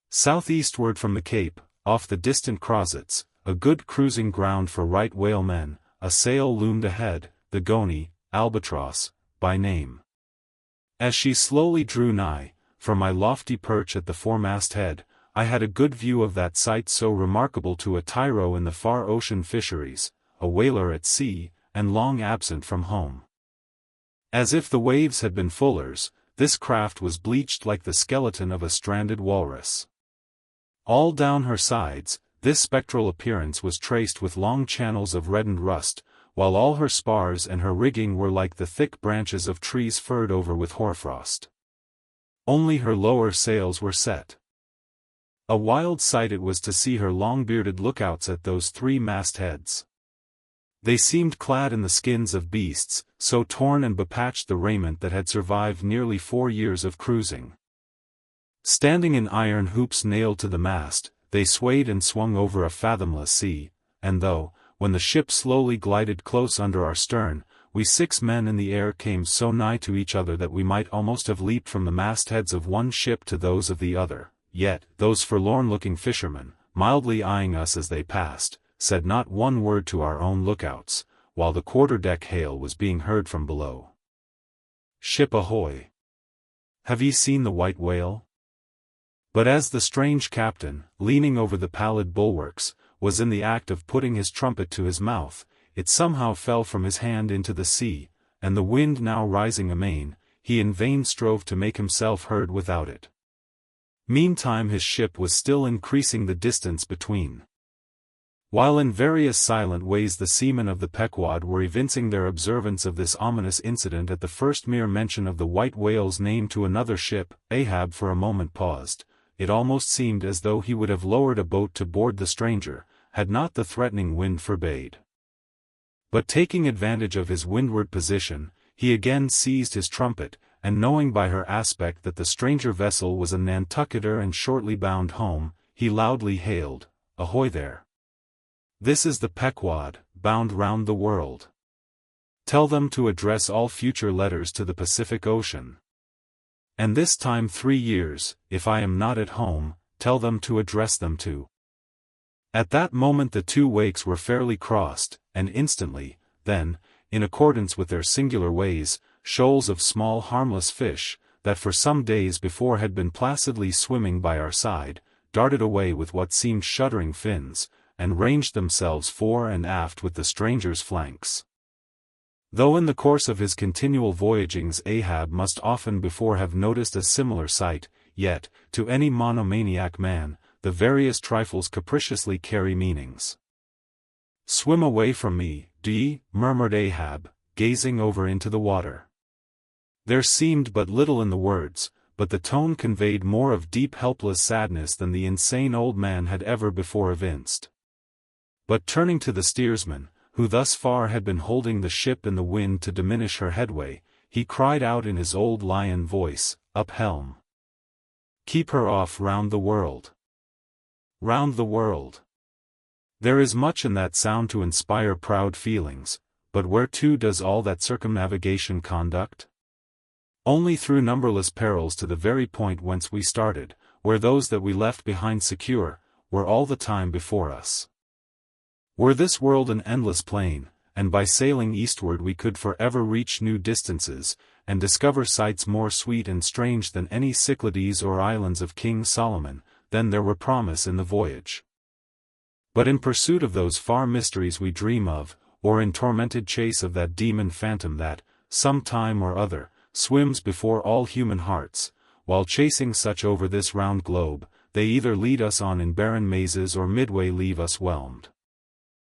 Southeastward from the Cape, off the distant Crozets, a good cruising ground for right whalemen, a sail loomed ahead, the Goni, Albatross, by name. As she slowly drew nigh, from my lofty perch at the foremast head, I had a good view of that sight so remarkable to a tyro in the far ocean fisheries, a whaler at sea, and long absent from home. As if the waves had been fullers, this craft was bleached like the skeleton of a stranded walrus. All down her sides, this spectral appearance was traced with long channels of reddened rust, while all her spars and her rigging were like the thick branches of trees furred over with hoarfrost. Only her lower sails were set. A wild sight it was to see her long-bearded lookouts at those three mastheads. They seemed clad in the skins of beasts, so torn and bepatched the raiment that had survived nearly 4 years of cruising. Standing in iron hoops nailed to the mast, they swayed and swung over a fathomless sea, and though, when the ship slowly glided close under our stern, we 6 men in the air came so nigh to each other that we might almost have leaped from the mastheads of one ship to those of the other, yet, those forlorn-looking fishermen, mildly eyeing us as they passed, said not one word to our own lookouts, while the quarter-deck hail was being heard from below. "Ship ahoy! Have ye seen the white whale?" But as the strange captain, leaning over the pallid bulwarks, was in the act of putting his trumpet to his mouth, it somehow fell from his hand into the sea, and the wind now rising amain, he in vain strove to make himself heard without it. Meantime his ship was still increasing the distance between. While in various silent ways the seamen of the Pequod were evincing their observance of this ominous incident at the first mere mention of the white whale's name to another ship, Ahab for a moment paused. It almost seemed as though he would have lowered a boat to board the stranger, had not the threatening wind forbade. But taking advantage of his windward position, he again seized his trumpet, and knowing by her aspect that the stranger vessel was a Nantucketer and shortly bound home, he loudly hailed, "Ahoy there! This is the Pequod, bound round the world. Tell them to address all future letters to the Pacific Ocean. And this time 3 years, if I am not at home, tell them to address them to." At that moment the 2 wakes were fairly crossed, and instantly, then, in accordance with their singular ways, shoals of small harmless fish, that for some days before had been placidly swimming by our side, darted away with what seemed shuddering fins, and ranged themselves fore and aft with the stranger's flanks. Though in the course of his continual voyagings Ahab must often before have noticed a similar sight, yet, to any monomaniac man, the various trifles capriciously carry meanings. "Swim away from me, do ye?" murmured Ahab, gazing over into the water. There seemed but little in the words, but the tone conveyed more of deep helpless sadness than the insane old man had ever before evinced. But turning to the steersman, who thus far had been holding the ship in the wind to diminish her headway, he cried out in his old lion voice, "Up helm! Keep her off round the world! Round the world!" There is much in that sound to inspire proud feelings, but whereto does all that circumnavigation conduct? Only through numberless perils to the very point whence we started, where those that we left behind secure, were all the time before us. Were this world an endless plain, and by sailing eastward we could forever reach new distances, and discover sights more sweet and strange than any Cyclades or islands of King Solomon, then there were promise in the voyage. But in pursuit of those far mysteries we dream of, or in tormented chase of that demon phantom that, some time or other, swims before all human hearts, while chasing such over this round globe, they either lead us on in barren mazes or midway leave us whelmed.